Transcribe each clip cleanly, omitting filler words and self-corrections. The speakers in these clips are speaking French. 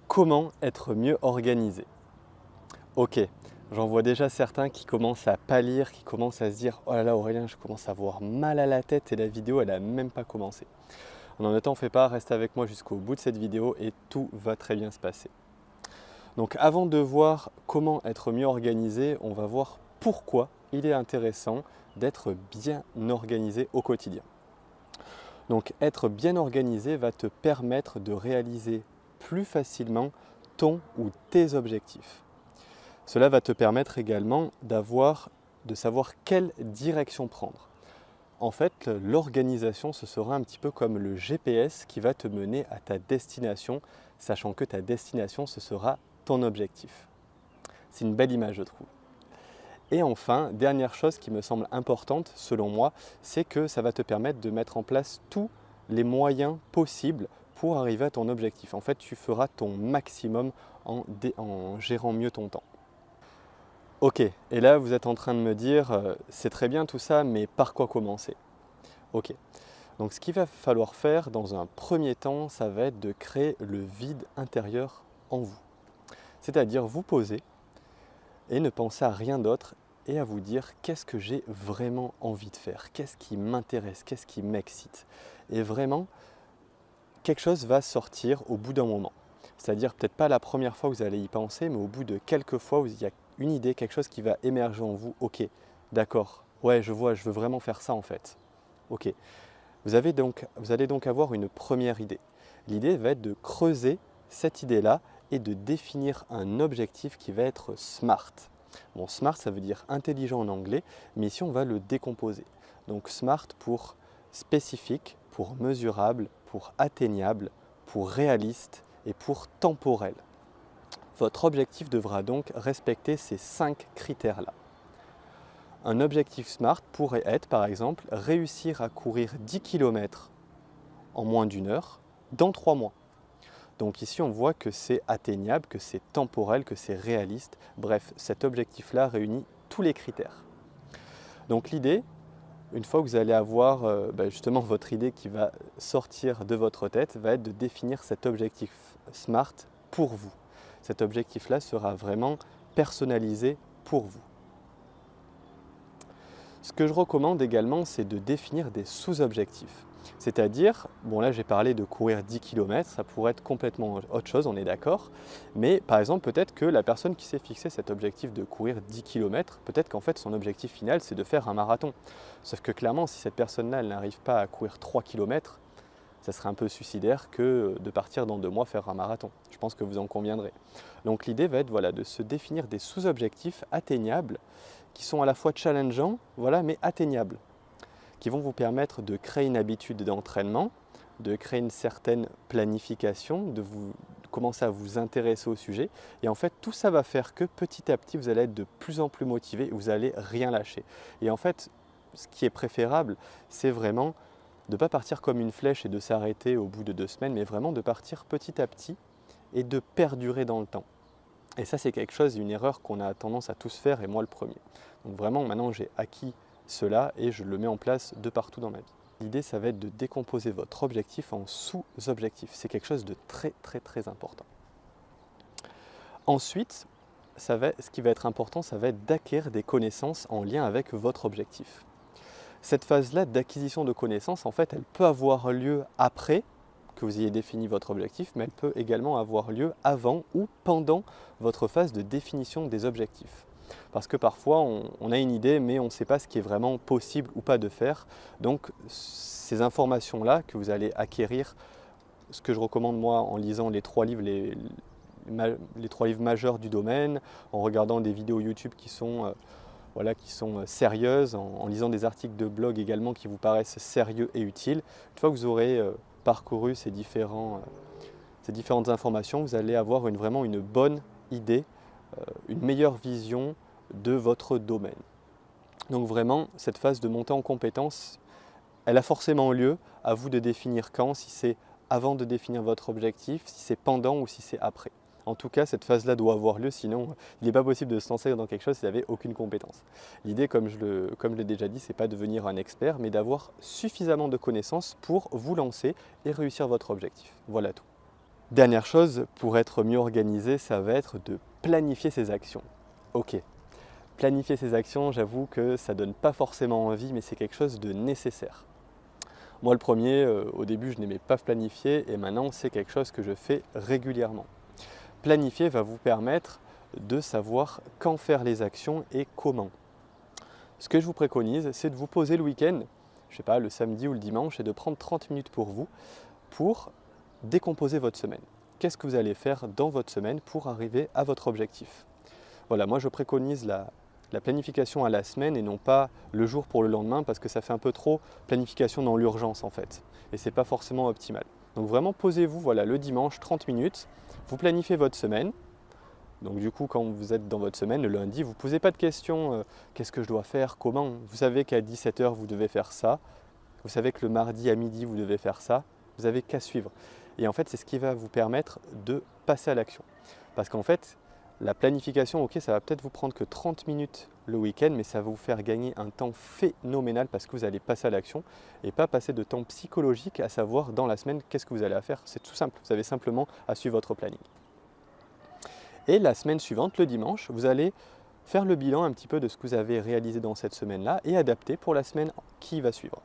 Comment être mieux organisé? Ok, j'en vois déjà certains qui commencent à pâlir, qui commencent à se dire «Oh là là Aurélien, je commence à avoir mal à la tête et la vidéo elle n'a même pas commencé». Ne t'en fais pas, reste avec moi jusqu'au bout de cette vidéo et tout va très bien se passer. Donc avant de voir comment être mieux organisé, on va voir pourquoi il est intéressant d'être bien organisé au quotidien. Donc être bien organisé va te permettre de réaliser plus facilement ton ou tes objectifs. Cela va te permettre également de savoir quelle direction prendre. En fait, l'organisation, ce sera un petit peu comme le GPS qui va te mener à ta destination, sachant que ta destination, ce sera ton objectif. C'est une belle image, je trouve. Et enfin, dernière chose qui me semble importante, selon moi, c'est que ça va te permettre de mettre en place tous les moyens possibles pour arriver à ton objectif. En fait, tu feras ton maximum en gérant mieux ton temps. Ok, et là vous êtes en train de me dire, c'est très bien tout ça, mais par quoi commencer? Ok, donc ce qu'il va falloir faire dans un premier temps, ça va être de créer le vide intérieur en vous. C'est-à-dire vous poser et ne penser à rien d'autre et à vous dire qu'est-ce que j'ai vraiment envie de faire, qu'est-ce qui m'intéresse, qu'est-ce qui m'excite. Et vraiment, quelque chose va sortir au bout d'un moment. C'est-à-dire peut-être pas la première fois que vous allez y penser, mais au bout de quelques fois, il y a une idée, quelque chose qui va émerger en vous. Ok, d'accord, ouais, je vois, je veux vraiment faire ça en fait. Ok, vous allez donc avoir une première idée. L'idée va être de creuser cette idée-là et de définir un objectif qui va être SMART. Bon, SMART, ça veut dire intelligent en anglais, mais ici on va le décomposer. Donc SMART pour spécifique, pour mesurable, pour atteignable, pour réaliste et pour temporel. Votre objectif devra donc respecter ces 5 critères-là. Un objectif SMART pourrait être, par exemple, réussir à courir 10 km en moins d'une heure dans 3 mois. Donc ici, on voit que c'est atteignable, que c'est temporel, que c'est réaliste. Bref, cet objectif-là réunit tous les critères. Donc l'idée, une fois que vous allez avoir justement votre idée qui va sortir de votre tête, va être de définir cet objectif SMART pour vous. Cet objectif-là sera vraiment personnalisé pour vous. Ce que je recommande également, c'est de définir des sous-objectifs. C'est-à-dire, bon là j'ai parlé de courir 10 km, ça pourrait être complètement autre chose, on est d'accord. Mais par exemple, peut-être que la personne qui s'est fixé cet objectif de courir 10 km, peut-être qu'en fait son objectif final c'est de faire un marathon. Sauf que clairement, si cette personne-là n'arrive pas à courir 3 km, ça serait un peu suicidaire que de partir dans 2 mois faire un marathon. Je pense que vous en conviendrez. Donc l'idée va être de se définir des sous-objectifs atteignables qui sont à la fois challengeants, mais atteignables, qui vont vous permettre de créer une habitude d'entraînement, de créer une certaine planification, de commencer à vous intéresser au sujet. Et en fait, tout ça va faire que petit à petit, vous allez être de plus en plus motivé et vous n'allez rien lâcher. Et en fait, ce qui est préférable, c'est vraiment de ne pas partir comme une flèche et de s'arrêter au bout de 2 semaines, mais vraiment de partir petit à petit et de perdurer dans le temps. Et ça, c'est quelque chose, une erreur qu'on a tendance à tous faire, et moi le premier. Donc vraiment, maintenant, j'ai acquis cela et je le mets en place de partout dans ma vie. L'idée, ça va être de décomposer votre objectif en sous-objectifs. C'est quelque chose de très, très, très important. Ensuite, ce qui va être important, ça va être d'acquérir des connaissances en lien avec votre objectif. Cette phase-là d'acquisition de connaissances, en fait, elle peut avoir lieu après que vous ayez défini votre objectif, mais elle peut également avoir lieu avant ou pendant votre phase de définition des objectifs. Parce que parfois, on a une idée, mais on ne sait pas ce qui est vraiment possible ou pas de faire. Donc, ces informations-là que vous allez acquérir, ce que je recommande moi en lisant les 3 livres, les 3 livres majeurs du domaine, en regardant des vidéos YouTube qui sont sérieuses, en lisant des articles de blog également qui vous paraissent sérieux et utiles. Une fois que vous aurez parcouru ces différentes informations, vous allez avoir vraiment une bonne idée, une meilleure vision de votre domaine. Donc vraiment, cette phase de montée en compétence, elle a forcément lieu, à vous de définir quand, si c'est avant de définir votre objectif, si c'est pendant ou si c'est après. En tout cas, cette phase-là doit avoir lieu, sinon il n'est pas possible de se lancer dans quelque chose si vous n'avez aucune compétence. L'idée, comme je l'ai déjà dit, ce n'est pas de devenir un expert, mais d'avoir suffisamment de connaissances pour vous lancer et réussir votre objectif. Voilà tout. Dernière chose, pour être mieux organisé, ça va être de planifier ses actions. Ok, planifier ses actions, j'avoue que ça donne pas forcément envie, mais c'est quelque chose de nécessaire. Moi le premier, au début je n'aimais pas planifier et maintenant c'est quelque chose que je fais régulièrement. Planifier va vous permettre de savoir quand faire les actions et comment. Ce que je vous préconise, c'est de vous poser le week-end, je sais pas, le samedi ou le dimanche, et de prendre 30 minutes pour vous, pour décomposer votre semaine. Qu'est-ce que vous allez faire dans votre semaine pour arriver à votre objectif? Voilà, moi je préconise la planification à la semaine et non pas le jour pour le lendemain parce que ça fait un peu trop planification dans l'urgence en fait. Et ce n'est pas forcément optimal. Donc vraiment posez-vous voilà, le dimanche 30 minutes, vous planifiez votre semaine. Donc du coup quand vous êtes dans votre semaine, le lundi, vous ne posez pas de questions qu'est-ce que je dois faire, comment. Vous savez qu'à 17 h vous devez faire ça. Vous savez que le mardi à midi vous devez faire ça. Vous n'avez qu'à suivre. Et en fait c'est ce qui va vous permettre de passer à l'action. Parce qu'en fait, la planification, ok, ça va peut-être vous prendre que 30 minutes le week-end, mais ça va vous faire gagner un temps phénoménal parce que vous allez passer à l'action et pas passer de temps psychologique à savoir dans la semaine qu'est-ce que vous allez faire. C'est tout simple, vous avez simplement à suivre votre planning. Et la semaine suivante, le dimanche, vous allez faire le bilan un petit peu de ce que vous avez réalisé dans cette semaine-là et adapter pour la semaine qui va suivre.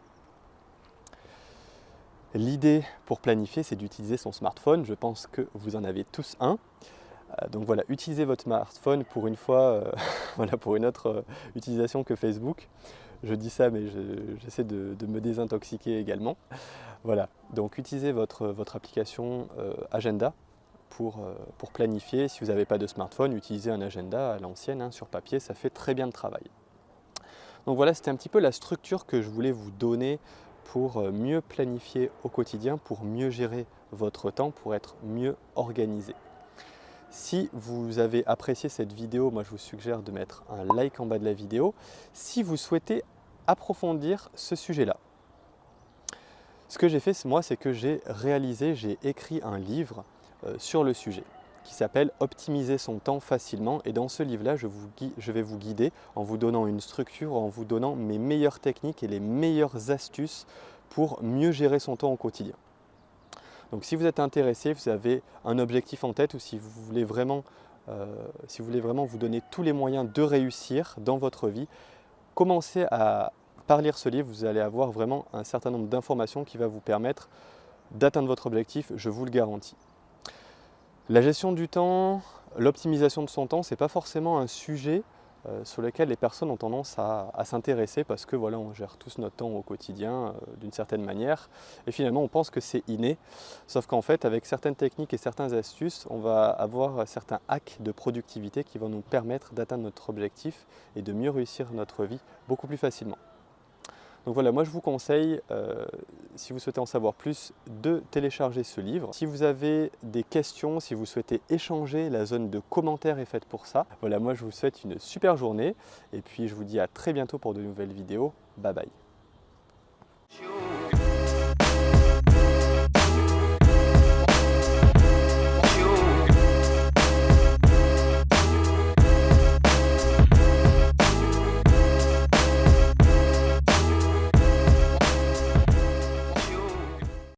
L'idée pour planifier, c'est d'utiliser son smartphone. Je pense que vous en avez tous un. Donc voilà, utilisez votre smartphone pour une fois, voilà, pour une autre utilisation que Facebook. Je dis ça, mais j'essaie de me désintoxiquer également. Voilà, donc utilisez votre application Agenda pour planifier. Si vous n'avez pas de smartphone, utilisez un agenda à l'ancienne, hein, sur papier, ça fait très bien le travail. Donc voilà, c'était un petit peu la structure que je voulais vous donner pour mieux planifier au quotidien, pour mieux gérer votre temps, pour être mieux organisé. Si vous avez apprécié cette vidéo, moi je vous suggère de mettre un like en bas de la vidéo si vous souhaitez approfondir ce sujet-là. Ce que j'ai fait moi, c'est que j'ai écrit un livre sur le sujet qui s'appelle « Optimiser son temps facilement » et dans ce livre-là, je vais vous guider en vous donnant une structure, en vous donnant mes meilleures techniques et les meilleures astuces pour mieux gérer son temps au quotidien. Donc si vous êtes intéressé, vous avez un objectif en tête ou si vous voulez vraiment vous donner tous les moyens de réussir dans votre vie, commencez par lire ce livre, vous allez avoir vraiment un certain nombre d'informations qui va vous permettre d'atteindre votre objectif, je vous le garantis. La gestion du temps, l'optimisation de son temps, ce n'est pas forcément un sujet sur lequel les personnes ont tendance à s'intéresser parce que voilà, on gère tous notre temps au quotidien d'une certaine manière et finalement on pense que c'est inné, sauf qu'en fait avec certaines techniques et certaines astuces, on va avoir certains hacks de productivité qui vont nous permettre d'atteindre notre objectif et de mieux réussir notre vie beaucoup plus facilement. Donc voilà, moi je vous conseille, si vous souhaitez en savoir plus, de télécharger ce livre. Si vous avez des questions, si vous souhaitez échanger, la zone de commentaires est faite pour ça. Voilà, moi je vous souhaite une super journée et puis je vous dis à très bientôt pour de nouvelles vidéos. Bye bye.